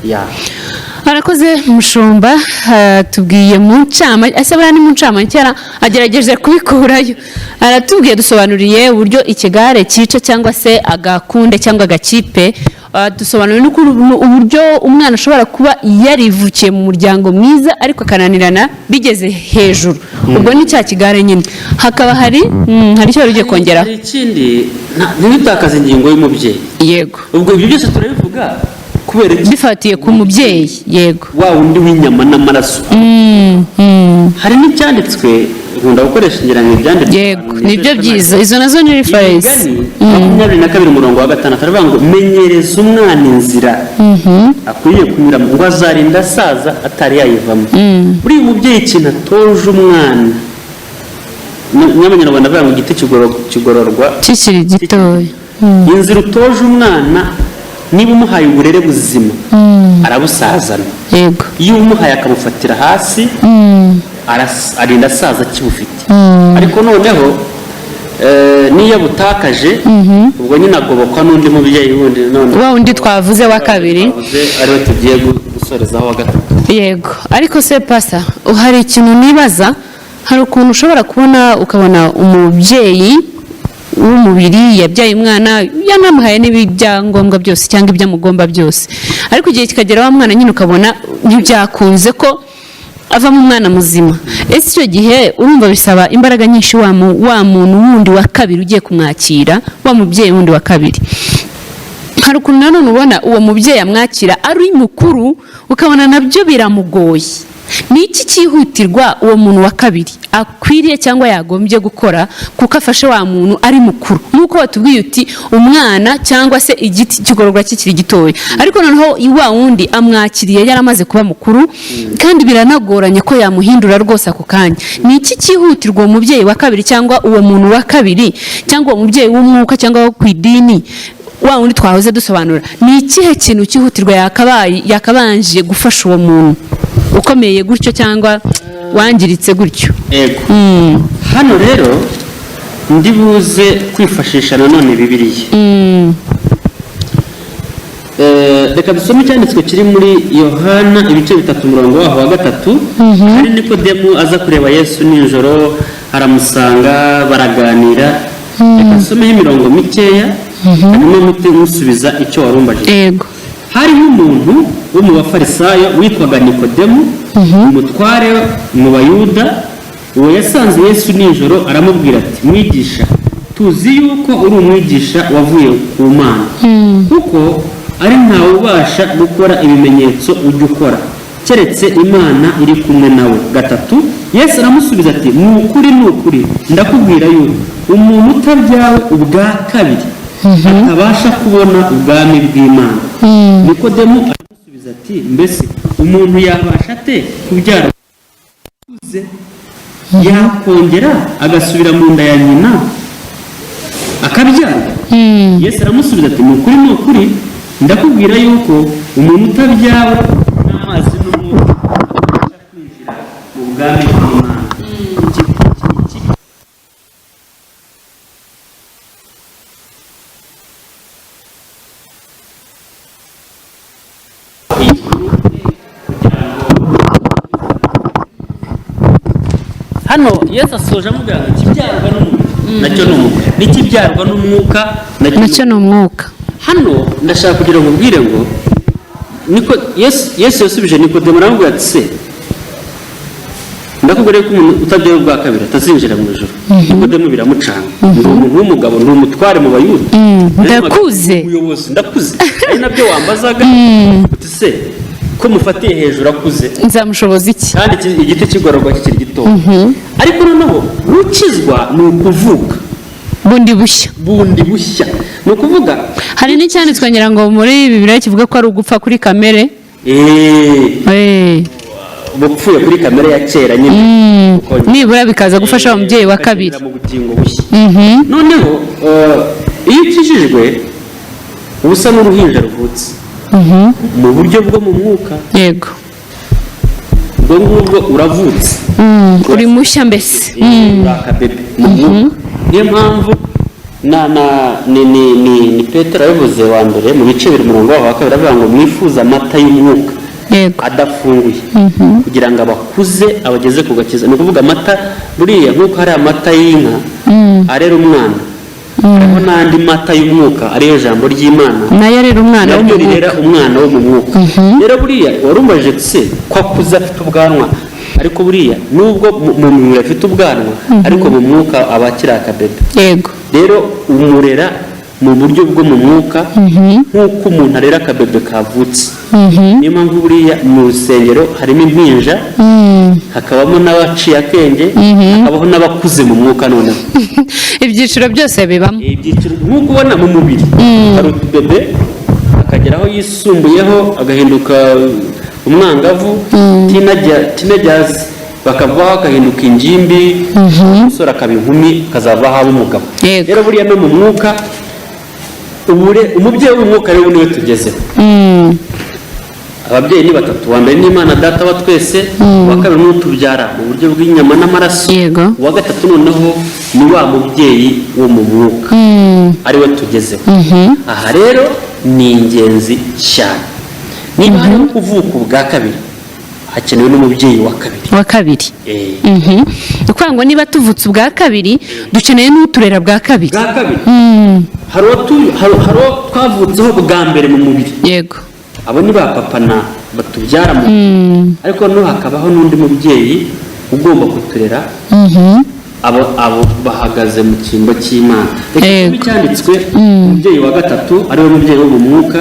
arakoze mushumba, tubwiye mu ncamake, ese buriya ni mu ncamake agerageje kubikurayo, aratubwiye dusobanuriye uburyo ikigare cyica cyangwa se agakunde cyangwa agakipe, dusobanuriye uburyo umwana ashobora kuba yarivukiye mu muryango mwiza ariko akananirana bigeze hejuru, ubwo ni cya kigare nyine. Hakaba hari icyo wari ugiye kongeraho. Hari ikindi ntibitakaze ingingo y'umubyeyi. Yego ubwo ibyo byose turabivuga kubera bifatiye ku mubyeyi. Yego wa wundi w'inyama n'amaraso. Hari n'ibyanditswe nkunda gukoresha ingeranyo ibyanditswe. Yego nibyo byiza, izo nazo ni reference. 22:6 aravuga ngo menyereza umwana inzira akwiye kunyuramo ngo azarinda asaza atari yayivamo. Buriya umubyeyi ikintu atoje umwana, n'abanyarwanda bavuga ngo igiti kigororwa kikiri gitoya. Inzira utoje umwana niba umuhaye uburere buzima arabusazana. Yego iyo umuhaye akabufatira hasi arinda asaza kibufite, ariko noneho niyo butakaje ubwo nyine agobokwa n'undi mubyeyi wundi, none wa undi twavuze wa kabiri ariwe tugiye gusorezaho wa gatatu. Yego ariko se pasa, hari ikintu nibaza, hari ukuntu ushobora kubona ukabona umubyeyi w'umubiri yabyaye umwana yanamuhaye n'ibyangombwa byose cyangwa ibyamugomba byose, ariko igihe kikagera wa mwana nyine ukabona ntibyakunze ko avamo umwana muzima. Ese icyo gihe urumva bisaba imbaraga nyinshi wa muntu wundi wa kabiri ugiye kumwakira, wa mubyeyi wundi wa kabiri. Hari ukuntu nanone ubona uwo mubyeyi amwakira ari mukuru ukabona nabyo biramugoye, ni iki cyihutirwa uwo muntu wa kabiri akwiriye cyangwa yagombye gukora kuko afashe wa muntu ari mukuru, nk'uko watubwiye uti umwana cyangwa se igiti kigororwa kikiri gitoya, ariko noneho wa wundi amwakiriye yaramaze kuba mukuru kandi biranagoranye ko yamuhindura rwose ako kanya. Ni iki cyihutirwa uwo mubyeyi wa kabiri cyangwa uwo muntu wa kabiri cyangwa uwo mubyeyi w'umwuka cyangwa wo ku idini wa wundi twahoze dusobanura, ni ikihe kintu cyihutirwa yakabanje gufasha uwo muntu ukomeye gutyo cyangwa wangiritse gutyo? Yego. Hano rero ndi buze kwifashisha nanone Bibiliya. Reka dusome icyanditswe kiri muri Yohana ibice 3 umurongo waho wa 3. Hari Nikodemu aza kureba Yesu nijoro, aramusanga baraganira. Reka dusome imirongo mikeya hanyuma musubiza icyo warumbaje. Yego. Hariho umuntu wo mu bafarisayo witwaga Nikodemu, umutware mu bayuda. Uwo yasanze Yesu nijoro aramubwira ati, mwigisha, tuzi yuko uri umwigisha wavuye ku Mana, kuko ari ntawe ubasha gukora ibimenyetso ujya ukora keretse Imana iri kumwe nawe. 3. Yesu aramusubiza ati, ni ukuri ndakubwira yuko umuntu utabyawe ubwa kabiri atabasha kubona ubwami bw'Imana. Nikodemu aramusubiza ati, mbese umuntu yabasha ate kubyara akuze yakongera agasubira mu nda ya nyina akabyara? Yesu aramusubiza ati, ni ukuri ndakubwira yuko umuntu utabyawe n'amazi n'umwuka atabasha kwinjira mu bwami bw'Imana. Hano Yesu asoje amubwira ngo ikibyarwa n'umubiri nacyo ni umwuka, n'ikibyarwa n'umwuka nacyo ni umwuka. Hano ndashaka kugira ngo ubwire ngo Yesu yasubije Nikodemu aramubwira ati, se ndakubwira ko umuntu utabyawe ubwa kabiri atazinjira mu ijuru. Nikodemu biramucanga, ndi umuntu w'umugabo, ndi umutware mu bayuda, ndakuze, umuyobozi, ndakuze, ari nabyo wambazaga uti se ko mufatiye hejuru akuze nzamushoboza iki? kandi igiti kigororwa kikiri gito. Ariko noneho gukizwa ni ukuvuka bundi bushya. Ni ukuvuga hari n'icyanditswe ngira ngo muri Bibiliya kivuga ko ari ugupfa kuri kamere. Bupfuye kuri kamere ya kera nyine, nibura bikaza gufasha umubyeyi wa kabiri mu bugingo bushya. Noneho iyo ukijijwe uba usa n'uruhinja ruvutse mu buryo bwo mu mwuka. Yego. ubwo ngubwo uravutse, uri mushya mbese, akabebe mu mwuka. Niyo mpamvu ni Petero yavuze wa mbere mu bice 2 umurongo wa 2 avuga ngo mwifuza amata y'umwuka adafunguye kugira ngo abakuze abageze ku gakiza. Ni ukuvuga amata buriya nk'uko hari amata y'inka arera umwana, hariho n'andi mata y'umwuka ariyo jambo ry'Imana nayo rero umwana wo mu mwuka. Rero buriya warumbaje se ko akuze afite ubwanwa, ariko buriya nubwo mu mubiri afite ubwanwa ariko mu mwuka aba akiri akabebe. Yego. Rero umurera mu buryo bwo mu mwuka nk'uko umuntu arera akabebe kavutse. Niyo mpamvu buriya mu rusengero harimo impinja, hakabamo n'abaciye akenge, hakabaho n'abakuze mu mwuka. Noneho ibyiciro byose bibamo, ibyiciro nk'uko ubona mu mubiri hari utubebe, akageraho yisumbuyeho agahinduka umwangavu, teenagers bakavaho akahinduka ingimbi, umusore akaba inkumi, akazavaho aba umugabo. Rero buriya no mu mwuka umubyeyi w'umwuka rero niwe tugezeho. Ababyeyi ni 3, wa mbere ni Imana Data wa twese, wa kabiri ni utubyara mu buryo bw'inyama n'amaraso, wa 3 noneho ni wa mubyeyi wo mu mwuka ariwe tugezeho. Aha rero ni ingenzi cyane. Niba hari kuvuka ubwa kabiri hakenewe n'umubyeyi wa kabiri. ukuvuga ngo niba tuvutse ubwa kabiri dukeneye n'uturera bwa kabiri. Hari twavutseho bwa mbere mu mubiri. Yego. Abo ni ba papa na batubyara mu, ariko no hakabaho n'undi mubyeyi ugomba kuturera. Abo bahagaze mu cyimbo cy'Imana. Reka cyanditswe umubyeyi wa 3 ariwe mubyeyi wo mu mwuka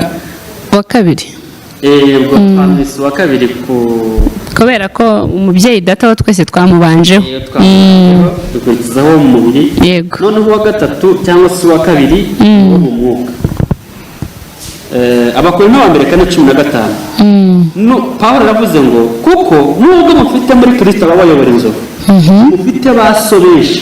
wa kabiri. Ubwo twanditse wa kabiri kubera ko umubyeyi data wa twese twamubanjeho dukurikizaho mu mubiri yego noneho uwa gatatu cyangwa se uwa kabiri wo mu mwuka abakorinto ba mbere 4:15 Pawulo aravuze ngo kuko nubwo mufite muri Kristo ababayobora inzovu mufite basoresha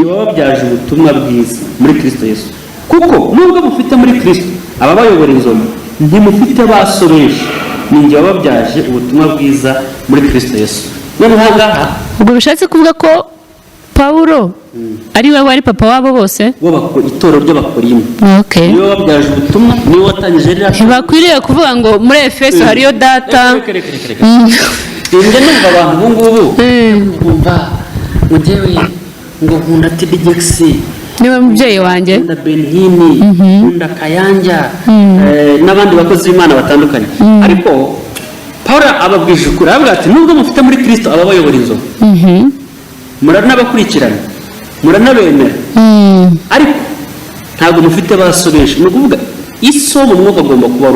bababyaje ubutumwa bwiza muri Kristo Yesu kuko nubwo mufite muri Kristo ababayobora inzovu ntimufite basoresha ninjye wababyaje ubutumwa bwiza muri Kristo Yesu none hangaha ubwo bishatse kuvuga ko Pawulo ari we wari papa wabo bose itoro ry'abakorinto okay niwe wabyaje ubutumwa niwe watangije rira ntibakwiriye kuvuga ngo muri Efeso hariyo data njye numva abantu ubu ngubu bumva mugewe ngo nkunda tibigexi niwe mubyeyi wanjye nkunda benhini nkunda kayanja n'abandi bakozi b'Imana batandukanye ariko Pawulo ababwije ukuri avuga ati nubwo mufite muri Kristo ababayobora inzovu muranabakurikirana muranabemera ariko ntabwo mufite basoresha ni ukuvuga iso mu mwuka agomba kuba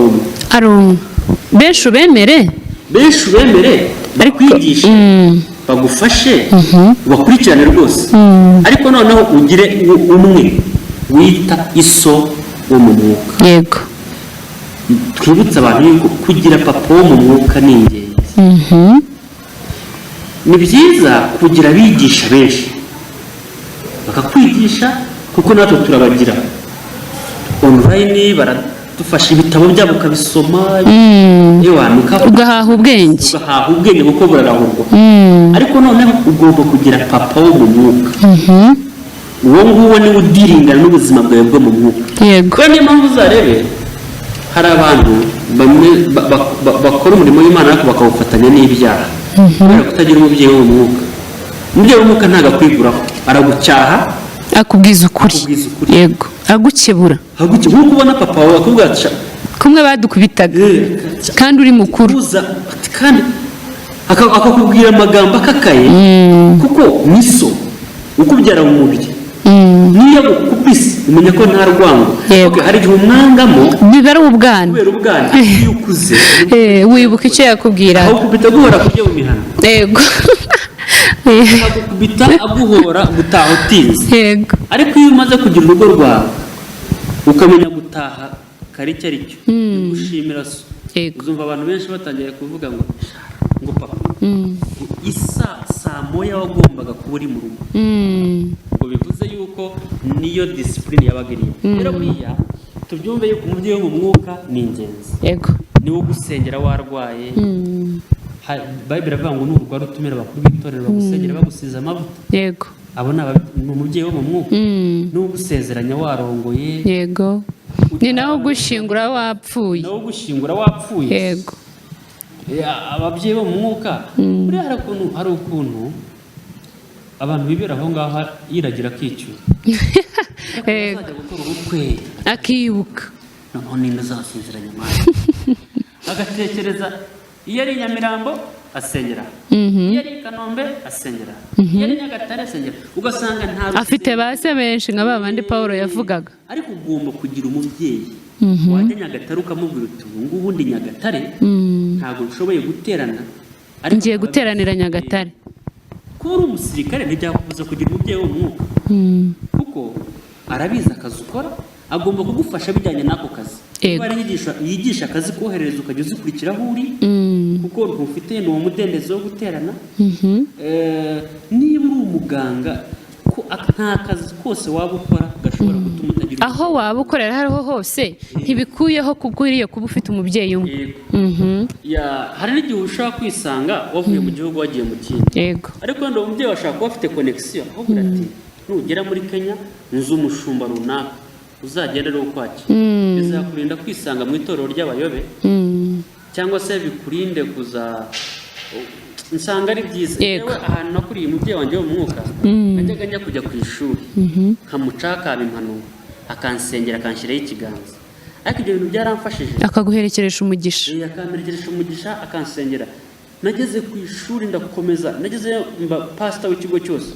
ari umwe benshi ubemere bakwigishe bagufashe bakurikirane rwose ariko noneho ugire umwe wita iso wo mu mwuka yego twibutse abantu yuko kugira papa wo mu mwuka ni ingenzi ni byiza kugira abigisha benshi bakakwigisha kuko natwe turabagira online baradufasha ibitabo byabo ukabisoma ugahaha ubwenge kuko burarahurwa ariko noneho ugomba kugira papa wo mu mwuka uwo nguwo niwe udiringana n'ubuzima bwawe bwo mu mwuka yego niyo mpamvu uzarebe hari abantu bamwe bakora umurimo w'Imana ariko bakawufatanya n'ibyaha kubera kutagira umubyeyi wo mu mwuka umubyeyi w'umwuka ntabwo akwiguraho aragucyaha akubwiza ukuri yego agukebura nk'uko ubona papa wawe akubwira kumwe badukubitaga kandi uri mukuru kandi akakubwira amagambo akakaye kuko niso ukubyara mu mubiri niyo gukubise umenya ko nta rwango hari igihe umwangamo biba ari ubwana iyo ukuze wibuka icyo yakubwira aho kubita guhora kujya mu mihanda yego akakubita aguhora gutaha utinze yego ariko iyo umaze kugira urugo rwawe ukamenya gutaha kare icyo ari cyo gushimira so uzumva abantu benshi batangiye kuvuga ngo papa saa moya wagombaga kuba uri mu rugo ngo bivuze yuko niyo disipurine yabaga irimo rero buriya tubyumve yuko umubyeyi wo mu mwuka ni ingenzi yego niwo gusengera warwaye Bible iravuga ngo n'urwara utumira abakuru b'itorero bagusengera bagusiza amavuta yego abo ni umubyeyi wo mu mwuka n'uwo gusezeranya warongoye yego ni nawo gushingura wapfuye yego ababyeyi bo mu mwuka buriya hari ukuntu abantu bibera aho ngaho yiragira akicyura azajya gukora ubukwe akibuka noneho ninde azasezeranya Imana agatekereza iyo ari Nyamirambo asengera iyo ari Kanombe asengera iyo ari Nyagatare asengera ugasanga nta afite base benshi nka babandi Pawulo yavugaga ariko ugomba kugira umubyeyi wajya Nyagatare ukamubwira uti ngubu ndi Nyagatare ntabwo nshoboye guterana ngiye guteranira Nyagatare kuba uri umusirikare ntibyakubuza kugira umubyeyi wo mu mwuka kuko arabizi akazi ukora agomba kugufasha bijyanye n'ako kazi yigisha akazi koherereza ukajya uzikurikira aho uri kuko ntufite n'uwo mudendezo wo guterana niba uri umuganga nta kazi kose waba ukora gashobora gutuma utagira aho waba ukorera aho ariho hose ntibikuyeho kubwiriye kuba ufite umubyeyi umwe hari n'igihe ushobora kwisanga wavuye mu gihugu wagiye mu kindi yego ariko wenda umubyeyi washaka kuba afite konegisiyo avuga ati nugera muri Kenya nzi umushumba runaka uzagenda rero ukwakira bizakurinda kwisanga mu itorero ry'abayobe cyangwa se bikurinde kuza nsanga ari byiza yewe ahantu nakuriye umubyeyi wanjye wo mu mwuka najyaga njya kujya ku ishuri nkamucaka impanuro akansengera akanshyiraho ikiganza ariko ibyo bintu byaramfashije akaguherekeresha umugisha akamperekeresha umugisha akansengera nageze ku ishuri ndakomeza nageze mba pastor w'ikigo cyose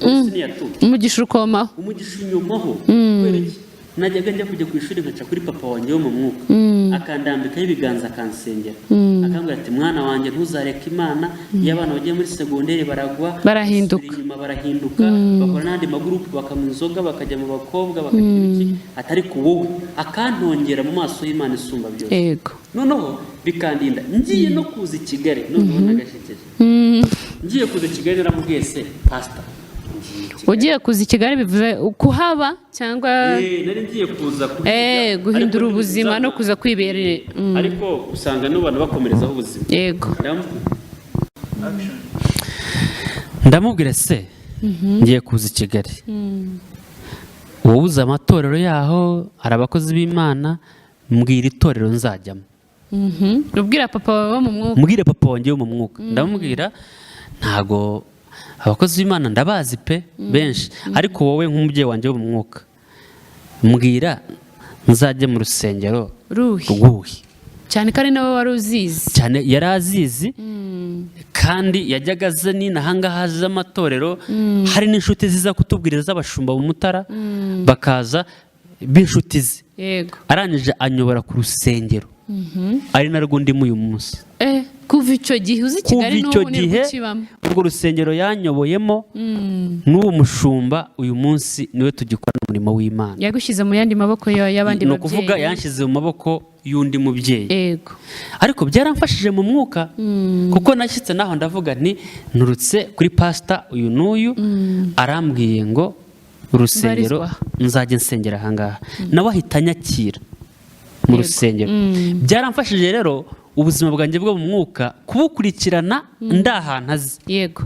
umugisha ukomaho umugisha unyumaho kubera iki najyaga njya kujya ku ishuri nkaca kuri papa wanjye wo mu mwuka akandambikaho ibiganza akansengera akambwira ati mwana wanjye ntuzareke Imana. Iyo abana bagiye muri segonderi baragwa barahinduka bakora n'andi magurupe bakanywa inzoga bakajya mu bakobwa bakagira iki atari ku wowe akantongera mu maso y'Imana isumba byose. Yego. Noneho bikandinda ngiye no kuza i Kigali noneho nagashekeje. Ngiye kuza i Kigali naramubwiye se pastor ugiye kuza i Kigali bivuze kuhaba cyangwa nari ngiye kuza guhindura ubuzima no kuza kwibereye. Ariko usanga n'abantu bakomerezaho ubuzima. Yego. Ndamubwira se ngiye kuza i Kigali. Wowe uzi amatorero yaho hari abakozi b'Imana mbwira itorero nzajyamo. Ubwira papa wawe mu mwuka. Mbwira papa wanjye wo mu mwuka. Ndamubwira ntago abakozi b'Imana ndabazi pe benshi ariko wowe nk'umubyeyi wanjye wo mu mwuka mbwira nzajye mu rusengero rw'uhe. Cyane kandi nawe wari uzizi. Cyane yari azizi kandi yajyaga azana ahangaha z'amatorero hari n'inshuti ziza kutubwiriza z'abashumba mu Mutara bakaza b'inshuti ze. Yego. Arangije anyobora ku rusengero ari narwo ndimo uyu munsi. Kuva icyo gihe uzi Kigali n'ubu ni kukibamo. Urwo rusengero yanyoboyemo n'uwo mushumba uyu munsi niwe tugikora umurimo w'Imana. Yagushyize mu yandi maboko y'abandi babyeyi. No kuvuga yanshyize mu maboko y'undi mubyeyi. Yego. Ariko byaramfashije mu mwuka kuko nashyitse naho ndavuga nti nturutse kuri pastor uyu n'uyu arambwiye ngo urusengero nzajya nsengera ahangaha nawe ahita anyakira mu rusengero. Byaramfashije rero ubuzima bwanjye bwo mu mwuka kubukurikirana ndahantu azi. Yego.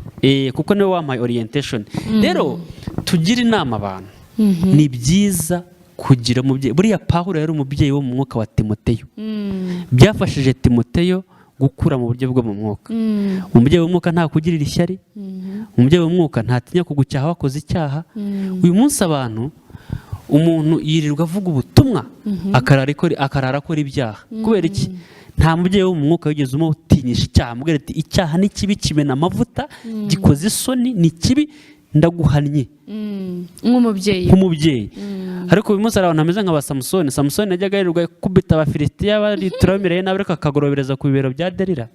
Kuko niwe wampaye orientation. Rero tugira inama abantu. Ni byiza kugira umubyeyi. Buriya Pawulo yari umubyeyi wo mu mwuka wa Timoteyo. Byafashije Timoteyo gukura mu buryo bwo mu mwuka. Umubyeyi w'umwuka nta kugirira ishyari. Umubyeyi w'umwuka ntatinya kugucyaha wakoze icyaha. Uyu munsi abantu umuntu yirirwa avuga ubutumwa akarara akora ibyaha. Kubera iki? Nta mubyeyi wo mu mwuka wigeze umutinyisha icyaha. Mubwira ati icyaha ni kibi kimena amavuta gikoze isoni ni kibi ndaguhannye nk'umubyeyi. Ariko uyu munsi hari abantu bameze nka ba Samusoni. Samusoni yajyaga yirirwa kubita Abafilisitiya barituramiraye nabi akagorobereza ku bibero bya Delila.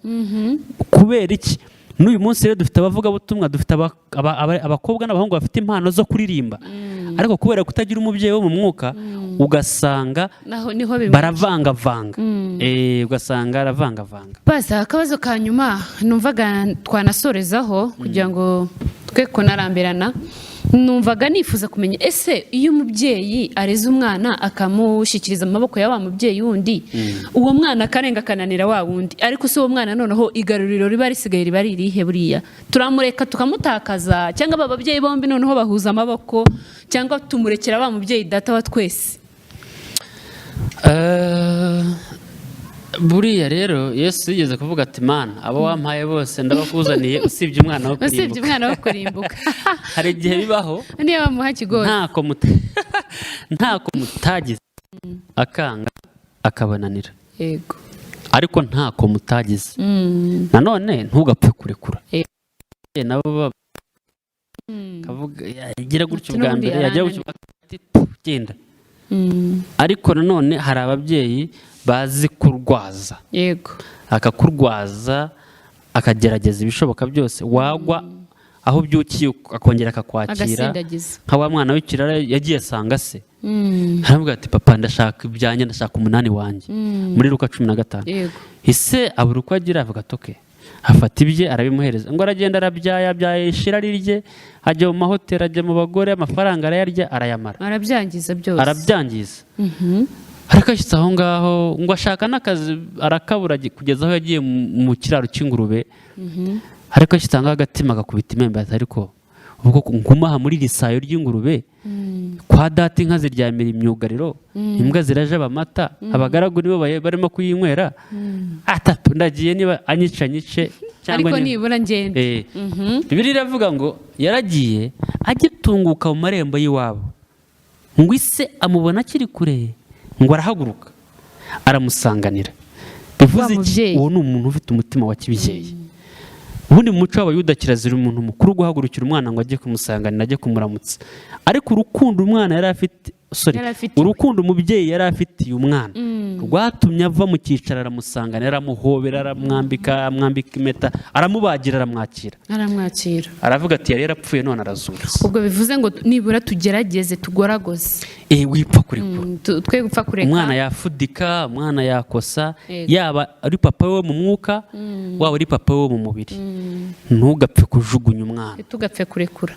Kubera iki? N'uyu munsi rero dufite abavugabutumwa dufite abakobwa n'abahungu bafite impano zo kuririmba. Ariko kubera kutagira umubyeyi wo mu mwuka ugasanga baravangavanga. Ugasanga aravangavanga. Basa akabazo ka nyuma numvaga twanasorezaho kugira ngo twe kunarambirana. Numvaga nifuza kumenya ese iyo umubyeyi areze umwana akamushyikiriza mu maboko ya wa mubyeyi wundi uwo mwana akarenga akananira wa wundi ariko se uwo mwana noneho igaruriro riba risigaye riba ririhe buriya turamureka tukamutakaza cyangwa aba babyeyi bombi noneho bahuza amaboko cyangwa tumurekera wa mubyeyi data wa twese? Buriya rero Yesu yigeze kuvuga ati Mana abo wampaye bose ndabakuzaniye usibye umwana wo kurimbuka. Hari igihe bibaho niyo bamuha kigori ntako mutagize akanga akabananira. Yego. Ariko ntako mutagize nanone ntugapfe kurekura. Nabo kavuga yagira gutyo bwa mbere yagira gutyo genda. Ariko nanone hari ababyeyi bazi kurwaza. Yego. Akakurwaza akagerageza ibishoboka byose wagwa aho byukiye akongera akakwakira nka wa mwana w'ikirara yagiye asanga se. Aravuga ati papa ndashaka ibyanjye ndashaka umunani wanjye muri Luka 15. Yego. Ise abura uko agira avuga atoke afata ibye arabimuhereza ngo aragenda arabyaya ishira rirye ajya mu mahoteli ajya mu bagore amafaranga arayarya arayamara arabyangiza byose arabyangiza. Arakashyitse aho ngaho ngo ashaka n'akazi arakabura kugeza aho yagiye mu kiraro cy'ingurube. Ariko ashyitanga agatima gakubita imembe ariko ubwo ngumaha muri risayo ry'ingurube kwa data inka ziryamira imyugariro imbwa ziraje amata abagaragu nibo barimo kuyinywera atatu ndagiye niba anyice cyangwa ariko nibura ngende. Bibiliya iravuga ngo yaragiye agitunguka mu marembo y'iwabo ngo ise amubona akiri kure ngo arahaguruka aramusanganira. Bivuze iki? Uwo ni umuntu ufite umutima wa kibyeyi. Ubundi mu muco w'Abayuda kirazira umuntu mukuru guhagurukira umwana ngo ajye kumusanganira ajye kumuramutsa. Ariko urukundo umwana yari afite urukundo umubyeyi yari afitiye umwana rwatumye ava mu cyicaro aramusangana, aramuhobera, aramwambika impeta, aramubagira, aramwakira, aravuga ati yari yarapfuye none arazutse. ubwo bivuze ngo nibura tugerageze tugoragoze, wipfa kurekura, twe gupfa kureka. umwana yafudika, umwana yakosa, yaba ari papa we mu mwuka, waba ari papa we mu mubiri, ntugapfe kujugunya umwana, ntugapfe kurekura.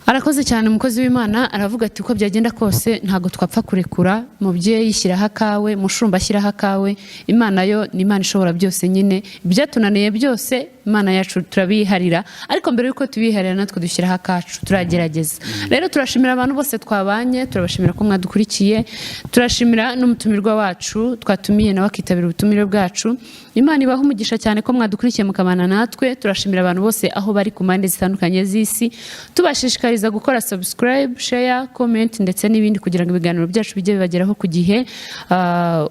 Arakoze cyane umukozi w'Imana, aravuga ati uko byagenda kose ntago twapfa kurekura. Mubyeyi shyiraho akawe, mushumba shyiraho akawe. Imana yo ni Imana ishobora byose nyine, ibyatunaniye byose Imana yacu turabiharira, ariko mbere yuko tubiharira natwe dushyiraho akacu, turagerageza. Rero turashimira abantu bose twabanye, turabashimira ko mwadukurikiye, turashimira n'umutumirwa wacu twatumiye nawe akitabira ubutumire bwacu. Imana ibaha umugisha cyane ko mwadukurikiye mukabana natwe. Turashimira abantu bose aho bari ku mpande zitandukanye z'isi, tubashishikariza gukora subscribe, share, comment ndetse n'ibindi kugira ngo ibiganiro byacu bijye bibageraho ku gihe.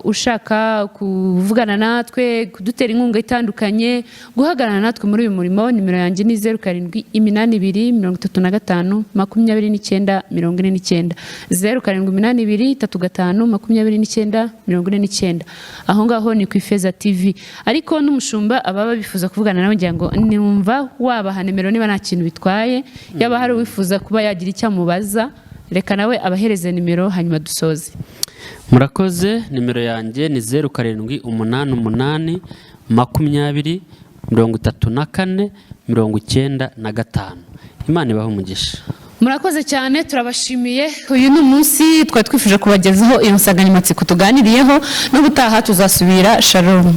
Ushaka kuvugana natwe, kudutera inkunga itandukanye, guhagarana natwe muri uyu murimo, nimero yanjye ni 0782352949, 0782352949. aho ngaho ni ku Ifeza TV. Ariko n'umushumba ababa bifuza kuvugana nawe ngira ngo numva wabaha nimero niba nta kintu bitwaye, yaba hari wifuza kuba yagira icyo amubaza, reka nawe abahereze nimero hanyuma dusoze. Murakoze, nimero yanjye ni 0788203495. Imana ibahe umugisha. Murakoze cyane, turabashimiye. Uyu ni umunsi twari twifuje kubagezaho iyo nsanganyamatsiko tuganiriyeho, n'ubutaha tuzasubira. Shalom.